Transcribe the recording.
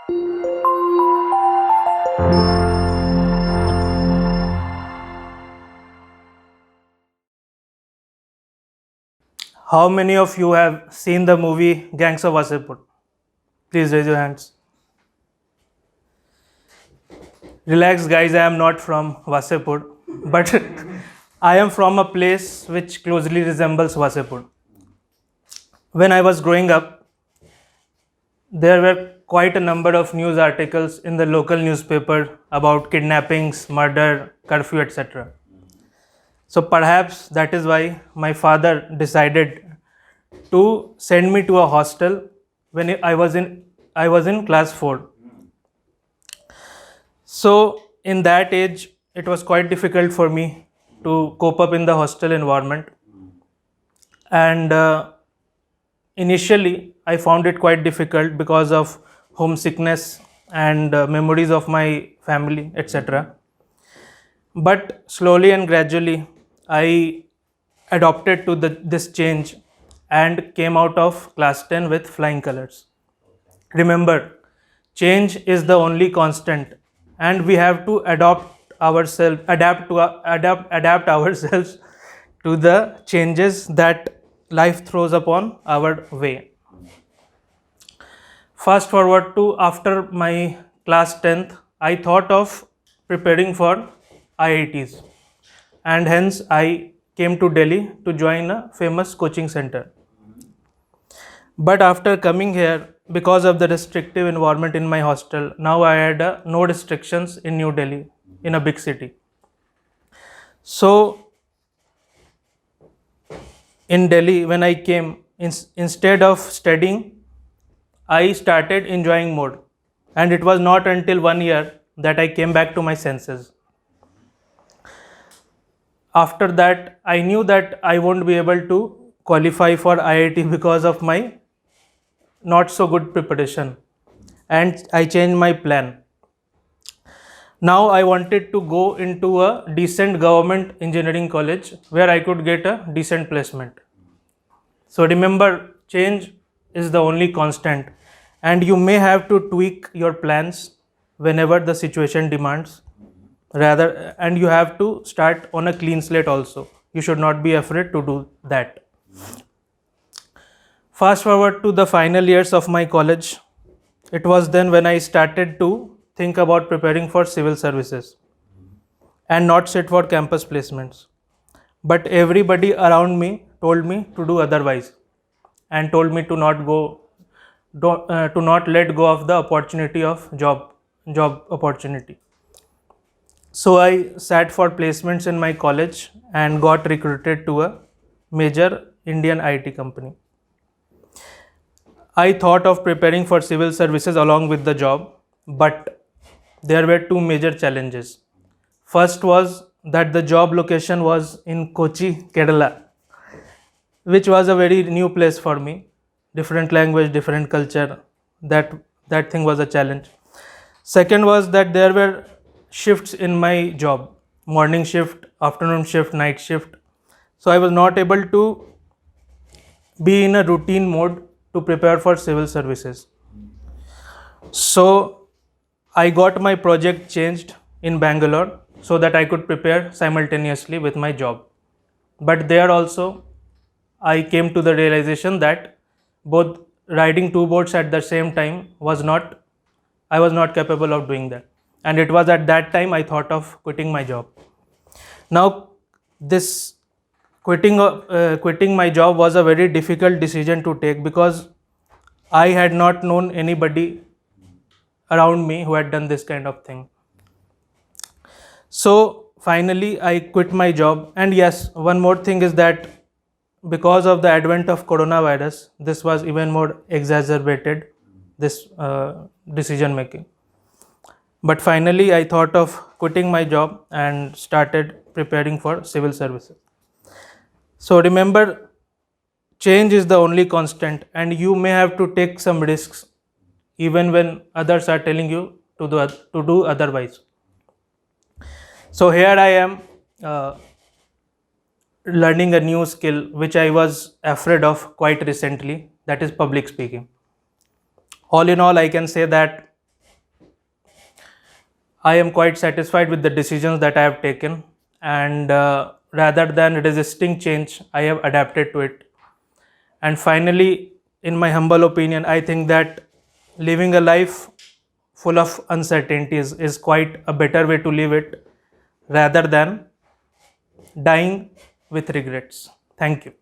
How many of you have seen the movie Gangs of Wasseypur? Please raise your hands. Relax, guys, I am not from Wasseypur, but I am from a place which closely resembles Wasseypur. When I was growing up, there were quite a number of news articles in the local newspaper about kidnappings, murder, curfew, etc. So perhaps that is why my father decided to send me to a hostel when I was in class 4. So in that age, it was quite difficult for me to cope up in the hostel environment, and initially I found it quite difficult because of homesickness and memories of my family, etc. But slowly and gradually, I adopted to this change and came out of class 10 with flying colors. Remember, change is the only constant, and we have to adapt ourselves to the changes that life throws upon our way. Fast forward to after my class 10th, I thought of preparing for IITs, and hence I came to Delhi to join a famous coaching center. But after coming here, because of the restrictive environment in my hostel, now I had no restrictions in New Delhi, in a big city. So in Delhi, when I came, instead of studying, I started enjoying more. And it was not until 1 year that I came back to my senses. After that, I knew that I won't be able to qualify for IIT because of my not so good preparation, and I changed my plan. Now I wanted to go into a decent government engineering college where I could get a decent placement. So remember, change is the only constant, and you may have to tweak your plans whenever the situation demands. Rather, and you have to start on a clean slate also. You should not be afraid to do that. Fast forward to the final years of my college. It was then when I started to think about preparing for civil services and not sit for campus placements. But everybody around me told me to do otherwise, and told me to not let go of the opportunity of job opportunity. So I sat for placements in my college and got recruited to a major Indian IT company. I thought of preparing for civil services along with the job, but there were two major challenges. First was that the job location was in Kochi, Kerala, which was a very new place for me. Different language, different culture. That thing was a challenge. Second was that there were shifts in my job: morning shift, afternoon shift, night shift. So I was not able to be in a routine mode to prepare for civil services. So I got my project changed in Bangalore so that I could prepare simultaneously with my job. But there also, I came to the realization that both riding two boats at the same time I was not capable of doing that. And it was at that time I thought of quitting my job. Now, this quitting my job was a very difficult decision to take because I had not known anybody around me who had done this kind of thing. So finally, I quit my job. And yes, one more thing is that because of the advent of coronavirus, this was even more exacerbated, this decision making. But finally, I thought of quitting my job and started preparing for civil services. So remember, change is the only constant, and you may have to take some risks even when others are telling you to do otherwise. So here I am learning a new skill which I was afraid of quite recently, that is public speaking. All in all, I can say that I am quite satisfied with the decisions that I have taken, and rather than resisting change, I have adapted to it. And finally, in my humble opinion, I think that living a life full of uncertainties is quite a better way to live it rather than dying with regrets. Thank you.